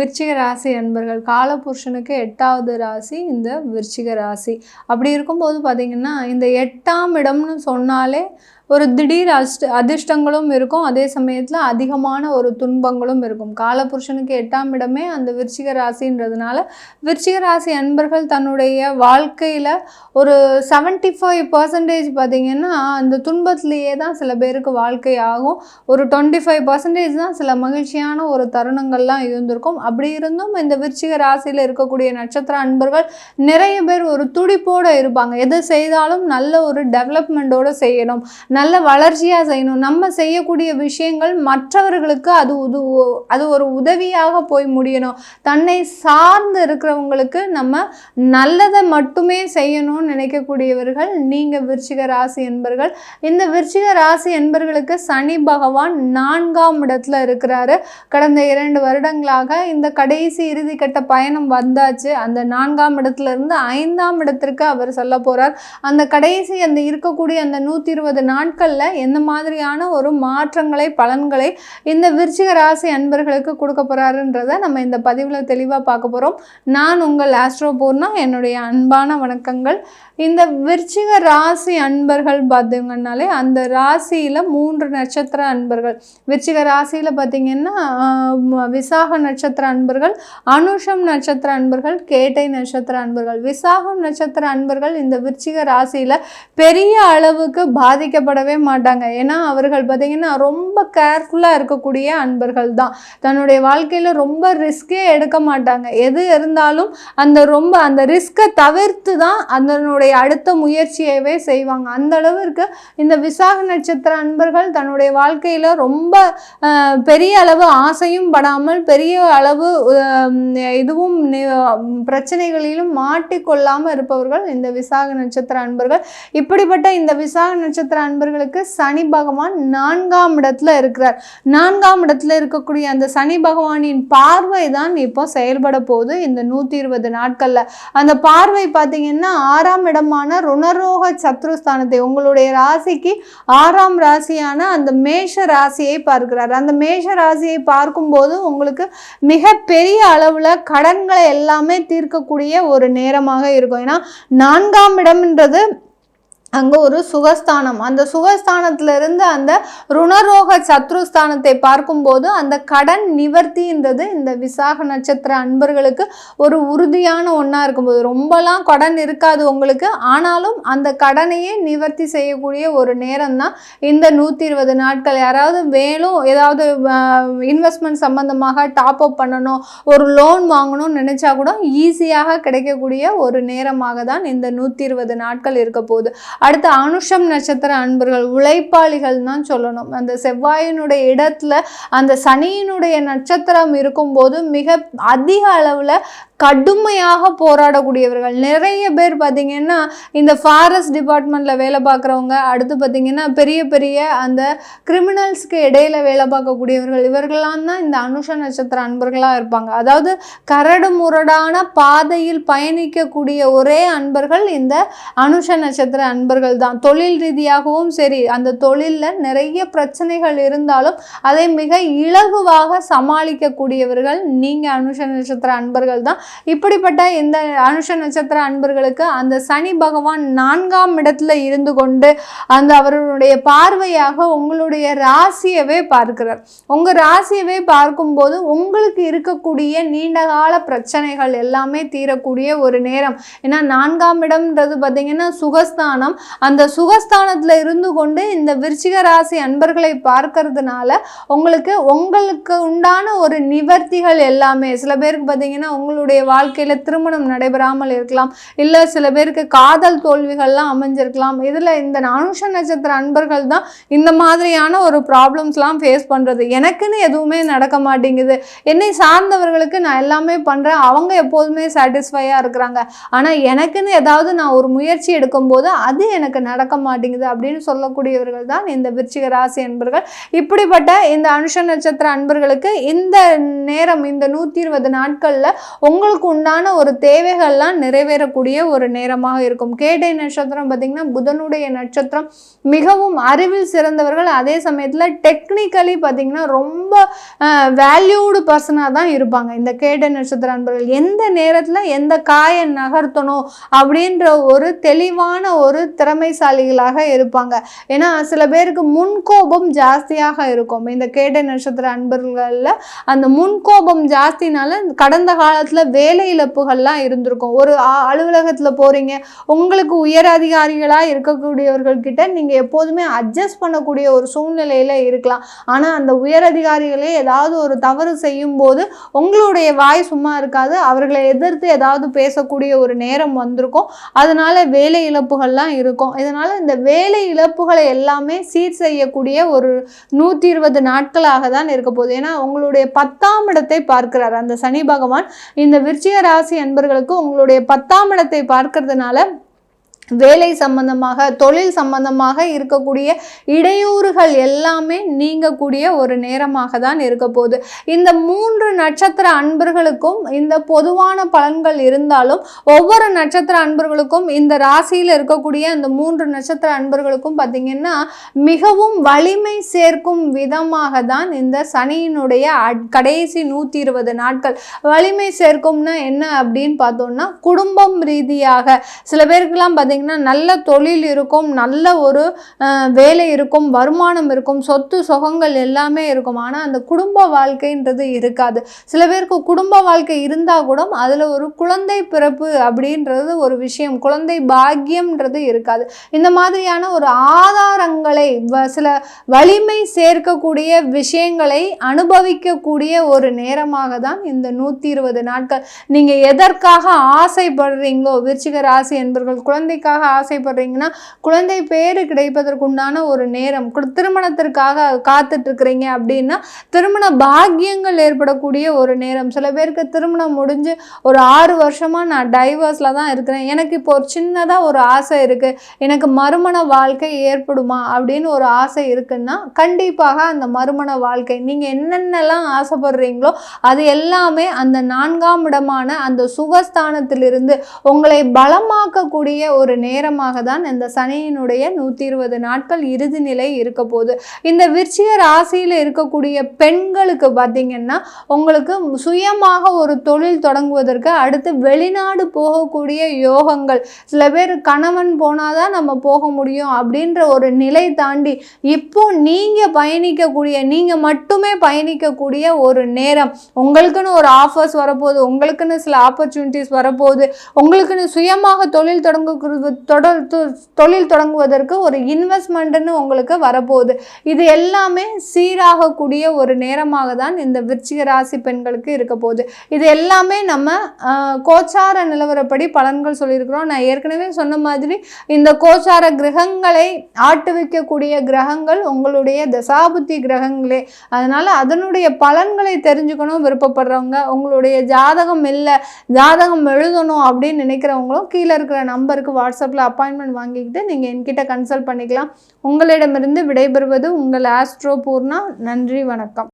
விருச்சிக ராசி அன்பர்கள், காலபுருஷனுக்கு 8வது ராசி இந்த விருச்சிக ராசி. அப்படி இருக்கும்போது பார்த்திங்கன்னா, இந்த 8ஆம் இடம்னு சொன்னாலே ஒரு திடீர் அதிர்ஷ்டங்களும் இருக்கும், அதே சமயத்தில் அதிகமான ஒரு துன்பங்களும் இருக்கும். காலபுருஷனுக்கு 8ஆம் இடமே அந்த விருச்சிக ராசின்றதுனால விருச்சிக ராசி அன்பர்கள் தன்னுடைய வாழ்க்கையில் ஒரு 75% பார்த்திங்கன்னா அந்த துன்பத்திலேயே தான் சில பேருக்கு வாழ்க்கை ஆகும். ஒரு 25% தான் சில மகிழ்ச்சியான ஒரு தருணங்கள்லாம் இருந்திருக்கும். அப்படி இருந்தும் இந்த விருச்சிக ராசியில் இருக்கக்கூடிய நட்சத்திர அன்பர்கள் நிறைய பேர் ஒரு துடிப்போடு இருப்பாங்க. எது செய்தாலும் நல்ல ஒரு டெவலப்மெண்ட்டோடு செய்யணும், நல்ல வளர்ச்சியாக செய்யணும். நம்ம செய்யக்கூடிய விஷயங்கள் மற்றவர்களுக்கு அது ஒரு உதவியாக போய் முடியணும். தன்னை சார்ந்து இருக்கிறவங்களுக்கு நம்ம நல்லதை மட்டுமே செய்யணும்னு நினைக்கக்கூடியவர்கள் நீங்கள் விருச்சிக ராசி என்பர்கள். இந்த விருச்சிக ராசி என்பர்களுக்கு சனி பகவான் 4ஆம் இடத்துல இருக்கிறாரு. கடந்த 2 வருடங்களாக இந்த கடைசி இறுதிக்கட்ட பயணம் வந்தாச்சு. அந்த 4ஆம் இடத்துல இருந்து 5ஆம் இடத்திற்கு அவர் சொல்ல போகிறார். அந்த கடைசி அந்த இருக்கக்கூடிய அந்த 120 நாட்களில் எந்த மாதிரியான ஒரு மாற்றங்களை பலன்களை இந்த விருச்சிக ராசி அன்பர்களுக்கு கொடுக்க போகிறாருன்றதை நம்ம இந்த பதிவில் தெளிவாக பார்க்க போகிறோம். நான் உங்கள் ஆஸ்ட்ரோ பூர்ணா. என்னுடைய அன்பான வணக்கங்கள். இந்த விருச்சிக ராசி அன்பர்கள் பார்த்தீங்கன்னாலே அந்த ராசியில் 3 நட்சத்திர அன்பர்கள். விருச்சிக ராசியில் பார்த்திங்கன்னா விசாக நட்சத்திர அன்பர்கள், அனுஷம் நட்சத்திர அன்பர்கள், கேட்டை நட்சத்திர அன்பர்கள். விசாகம் நட்சத்திர அன்பர்கள் இந்த விருச்சிக ராசியில் பெரிய அளவுக்கு பாதிக்கப்படவே மாட்டாங்க. ஏன்னா அவர்கள் பார்த்திங்கன்னா ரொம்ப கேர்ஃபுல்லாக இருக்கக்கூடிய அன்பர்கள் தான். தன்னுடைய வாழ்க்கையில் ரொம்ப ரிஸ்கே எடுக்க மாட்டாங்க. எது இருந்தாலும் அந்த ரிஸ்கை தவிர்த்து தான் அதனுடைய அடுத்த முயற்சியவே செய்வாங்க. அந்த அளவிற்கு இந்த விசாக நட்சத்திர அன்பர்கள் தன்னுடைய வாழ்க்கையில் ரொம்ப பெரிய அளவு ஆசையும் படாமல் பெரிய அளவு இதுவும் பிரச்சனைகளிலும் மாட்டிக்கொள்ளாமல் இருப்பவர்கள் இந்த விசாக நட்சத்திர அன்பர்கள். இப்படிப்பட்ட இந்த விசாக நட்சத்திர அன்பர்களுக்கு சனி பகவான் 4ஆம் இடத்துல இருக்கிறார். 4ஆம் இடத்துல இருக்கக்கூடிய அந்த சனி பகவானின் பார்வை தான் இப்போ செயல்பட போகுது இந்த 120 நாட்கள்ல. அந்த பார்வை பார்த்தீங்கன்னா 6ஆம் இடமான ருணரோக சத்ருஸ்தானத்தை, உங்களுடைய ராசிக்கு 6ஆம் ராசியான அந்த மேஷ ராசியை பார்க்கிறார். அந்த மேஷ ராசியை பார்க்கும்போது உங்களுக்கு மிக பெரிய அளவில் கடன்களை எல்லாமே தீர்க்கக்கூடிய ஒரு நேரமாக இருக்கும். ஏன்னா 4ஆம் இடம்ன்றது அங்கே ஒரு சுகஸ்தானம். அந்த சுகஸ்தானத்திலிருந்து அந்த ருணரோக சத்ருஸ்தானத்தை பார்க்கும்போது அந்த கடன் நிவர்த்தின்றது இந்த விசாக நட்சத்திர அன்பர்களுக்கு ஒரு உறுதியான ஒன்றா இருக்கும்போது, ரொம்பலாம் கடன் இருக்காது உங்களுக்கு, ஆனாலும் அந்த கடனையே நிவர்த்தி செய்யக்கூடிய ஒரு நேரம் தான் இந்த 120 நாட்கள். யாராவது மேலும் ஏதாவது இன்வெஸ்ட்மெண்ட் சம்பந்தமாக டாப் அப் பண்ணணும், ஒரு லோன் வாங்கணும்னு நினச்சா கூட ஈஸியாக கிடைக்கக்கூடிய ஒரு நேரமாக தான் இந்த 120 நாட்கள் இருக்க போகுது. அடுத்து அனுஷம் நட்சத்திர அன்பர்கள் உழைப்பாளிகள் தான் சொல்லணும். அந்த செவ்வாயினுடைய இடத்துல அந்த சனியினுடைய நட்சத்திரம் இருக்கும்போது மிக அதிக அளவில் கடுமையாக போராடக்கூடியவர்கள் நிறைய பேர் பார்த்திங்கன்னா இந்த ஃபாரஸ்ட் டிபார்ட்மெண்ட்டில் வேலை பார்க்குறவங்க, அடுத்து பார்த்திங்கன்னா பெரிய பெரிய அந்த கிரிமினல்ஸ்க்கு இடையில் வேலை பார்க்கக்கூடியவர்கள், இவர்களாம் தான் இந்த அனுஷ நட்சத்திர அன்பர்களாக இருப்பாங்க. அதாவது கரடு முரடான பாதையில் பயணிக்கக்கூடிய ஒரே அன்பர்கள் இந்த அனுஷ நட்சத்திர அன்பர்கள் தான். தொழில் ரீதியாகவும் சரி, அந்த தொழிலில் நிறைய பிரச்சனைகள் இருந்தாலும் அதை மிக இலகுவாக சமாளிக்கக்கூடியவர்கள் நீங்கள் அனுஷ நட்சத்திர அன்பர்கள் தான். இப்படிப்பட்ட இந்த அனுஷ நட்சத்திர அன்பர்களுக்கு அந்த சனி பகவான் 4ஆம் இடத்துல இருந்து கொண்டு அந்த அவருடைய பார்வையாக உங்களுடைய ராசியவே பார்க்கிறார். உங்கள் ராசியவே பார்க்கும்போது உங்களுக்கு இருக்கக்கூடிய நீண்டகால பிரச்சனைகள் எல்லாமே தீரக்கூடிய ஒரு நேரம். ஏன்னா 4ஆம் இடம்ன்றது பார்த்தீங்கன்னா சுகஸ்தானம். அந்த சுகஸ்தானத்தில் இருந்து கொண்டு இந்த விருச்சிக ராசி அன்பர்களை பார்க்கறதுனால உங்களுக்கு உண்டான ஒரு நிவர்த்திகள் எல்லாமே, சில பேருக்கு பார்த்தீங்கன்னா உங்களுடைய வாழ்க்கையில் திருமணம் நடைபெறாமல் இருக்கலாம், இல்லை சில பேருக்கு காதல் தோல்விகள்லாம் அமைஞ்சிருக்கலாம். இதில் இந்த அனுஷ நட்சத்திர அன்பர்கள் தான் இந்த மாதிரியான ஒரு ப்ராப்ளம்ஸ்லாம் ஃபேஸ் பண்ணுறது. எனக்குன்னு எதுவுமே நடக்க மாட்டேங்குது, என்னை சார்ந்தவர்களுக்கு நான் எல்லாமே பண்ணுறேன், அவங்க எப்போதுமே சாட்டிஸ்ஃபையாக இருக்கிறாங்க, ஆனால் எனக்குன்னு ஏதாவது நான் ஒரு முயற்சி எடுக்கும்போது அது எனக்கு நடக்க மாட்டேங்குது அப்படின்னு சொல்லக்கூடியவர்கள் தான் இந்த விருச்சிக ராசி அன்பர்கள். இப்படிப்பட்ட இந்த அனுஷ நட்சத்திர அன்பர்களுக்கு இந்த நேரம், இந்த 120 நாட்களில் உங்களுடைய உங்களுக்கு உண்டான ஒரு தேவைகள்லாம் நிறைவேறக்கூடிய ஒரு நேரமாக இருக்கும். கேட்டை நட்சத்திரம் பார்த்தீங்கன்னா புதனுடைய நட்சத்திரம். மிகவும் அறிவில் சிறந்தவர்கள், அதே சமயத்தில் டெக்னிக்கலி பார்த்தீங்கன்னா ரொம்ப வேல்யூடு பர்சனாக தான் இருப்பாங்க இந்த கேட்டை நட்சத்திர அன்பர்கள். எந்த நேரத்தில் எந்த காயை நகர்த்தணும் அப்படின்ற ஒரு தெளிவான ஒரு திறமைசாலிகளாக இருப்பாங்க. ஏன்னா சில பேருக்கு முன்கோபம் ஜாஸ்தியாக இருக்கும். இந்த கேட்டை நட்சத்திர அன்பர்களில் அந்த முன்கோபம் ஜாஸ்தினால கடந்த காலத்தில் வேலை இழப்புகள்லாம் இருந்திருக்கும். ஒரு அலுவலகத்தில் போகிறீங்க, உங்களுக்கு உயர் அதிகாரிகளாக இருக்கக்கூடியவர்கள்கிட்ட நீங்கள் எப்போதுமே அட்ஜஸ்ட் பண்ணக்கூடிய ஒரு சூழ்நிலையில் இருக்கலாம். ஆனால் அந்த உயர் அதிகாரிகளே ஏதாவது ஒரு தவறு செய்யும் போது உங்களுடைய வாய் சும்மா இருக்காது, அவர்களை எதிர்த்து ஏதாவது பேசக்கூடிய ஒரு நேரம் வந்திருக்கும். அதனால வேலை இழப்புகள்லாம் இருக்கும். இதனால இந்த வேலை இழப்புகளை எல்லாமே சீர் செய்யக்கூடிய ஒரு 120 நாட்களாக தான் இருக்க போகுது. ஏன்னா உங்களுடைய 10ஆம் இடத்தை பார்க்கிறார் அந்த சனி பகவான். இந்த விருச்சிக ராசி அன்பர்களுக்கு உங்களுடைய 10ஆம் இடத்தை பார்க்கறதுனால வேலை சம்பந்தமாக, தொழில் சம்பந்தமாக இருக்கக்கூடிய இடையூறுகள் எல்லாமே நீங்கக்கூடிய ஒரு நேரமாக தான் இருக்க போகுது. இந்த 3 நட்சத்திர அன்பர்களுக்கும் இந்த பொதுவான பலன்கள் இருந்தாலும் ஒவ்வொரு நட்சத்திர அன்பர்களுக்கும் இந்த ராசியில் இருக்கக்கூடிய அந்த 3 நட்சத்திர அன்பர்களுக்கும் பார்த்திங்கன்னா மிகவும் வலிமை சேர்க்கும் விதமாக தான் இந்த சனியினுடைய கடைசி 120 நாட்கள் வலிமை சேர்க்கும்னா என்ன அப்படின்னு பார்த்தோம்னா, குடும்பம் ரீதியாக சில பேருக்கெல்லாம் பார்த்திங்கன்னா நல்ல தொழில் இருக்கும், நல்ல ஒரு வேலை இருக்கும், வருமானம் இருக்கும், சொத்து சுகங்கள் எல்லாமே இருக்கும். ஆனால் அந்த குடும்ப வாழ்க்கைன்றது இருக்காது. சில பேருக்கு குடும்ப வாழ்க்கை இருந்தால் கூட அதில் ஒரு குழந்தை பிறப்பு அப்படின்றது ஒரு விஷயம், குழந்தை பாக்கியம்ன்றது இருக்காது. இந்த மாதிரியான ஒரு ஆதாரங்களை சில வலிமை சேர்க்கக்கூடிய விஷயங்களை அனுபவிக்கக்கூடிய ஒரு நேரமாக தான் இந்த 120 நாட்கள். நீங்கள் எதற்காக ஆசைப்படுறீங்களோ, விருச்சிக ராசி என்பவர்கள் குழந்தைக்காக ஆசைப்படுறீங்கன்னா குழந்தை பேரு கிடைப்பதற்குண்டான ஒரு நேரம், திருமணத்திற்காக காத்துட்டு இருக்கிறீங்க அப்படின்னா திருமண பாக்கியங்கள் ஏற்படக்கூடிய ஒரு நேரம். சில பேருக்கு திருமணம் முடிஞ்சு ஒரு 6 வருஷமா நான் டைவர்ஸில் தான் இருக்கிறேன், எனக்கு இப்போ ஒரு சின்னதாக ஒரு ஆசை இருக்குது, எனக்கு மறுமண வாழ்க்கை ஏற்படுமா அப்படின்னு ஒரு ஆசை இருக்குன்னா கண்டிப்பாக அந்த மறுமண வாழ்க்கை நீங்கள் என்னென்னலாம் ஆசைப்படுறீங்களோ அது எல்லாமே அந்த 4ஆம் இடமான அந்த சுகஸ்தானத்திலிருந்து உங்களை பலமாக்கக்கூடிய ஒரு நேரமாக தான் இந்த சனியினுடைய 120 நாட்கள் இறுதி நிலை இருக்க போகுது. இந்த விருச்சிக ராசியில் இருக்கக்கூடிய பெண்களுக்கு பார்த்தீங்கன்னா உங்களுக்கு சுயமாக ஒரு தொழில் தொடங்குவதற்கு அடுத்து வெளிநாடு போகக்கூடிய யோகங்கள். சில பேர் கணவன் போனாதான் நம்ம போக முடியும் அப்படின்ற ஒரு நிலை தாண்டி இப்போ நீங்கள் பயணிக்கக்கூடிய, நீங்கள் மட்டுமே பயணிக்கக்கூடிய ஒரு நேரம். உங்களுக்குன்னு ஒரு ஆஃபர்ஸ் வரப்போகுது, உங்களுக்குன்னு சில ஆப்பர்ச்சுனிட்டிஸ் வரப்போகுது, உங்களுக்குன்னு சுயமாக தொழில் தொடங்குவதற்கு ஒரு இன்வெஸ்ட்மெண்ட்னு உங்களுக்கு வரப்போகுது. இது எல்லாமே சீராகக்கூடிய ஒரு நேரமாக தான் இந்த விருச்சிக ராசி பெண்களுக்கு இருக்க போகுது. இது எல்லாமே நம்ம கோச்சார நிலவரப்படி பலன்கள் சொல்லியிருக்கிறோம். நான் ஏற்கனவே சொன்ன மாதிரி இந்த கோச்சார கிரகங்களை ஆட்டுவிக்கக்கூடிய கிரகங்கள் உங்களுடைய தசாபுத்தி கிரகங்களே. அதனால அதனுடைய பலன்களை தெரிஞ்சுக்கணும் விருப்பப்படுறவங்க, உங்களுடைய ஜாதகம் இல்லை, ஜாதகம் எழுதணும் அப்படின்னு நினைக்கிறவங்களும் கீழே இருக்கிற நம்பருக்கு வாட்ஸ்அப்பில் அப்பாயின்மெண்ட் வாங்கிக்கிட்டு நீங்கள் என்கிட்ட கன்சல்ட் பண்ணிக்கலாம். உங்களிடமிருந்து விடைபெறுவது உங்கள் ஆஸ்ட்ரோ பூர்ணா. நன்றி, வணக்கம்.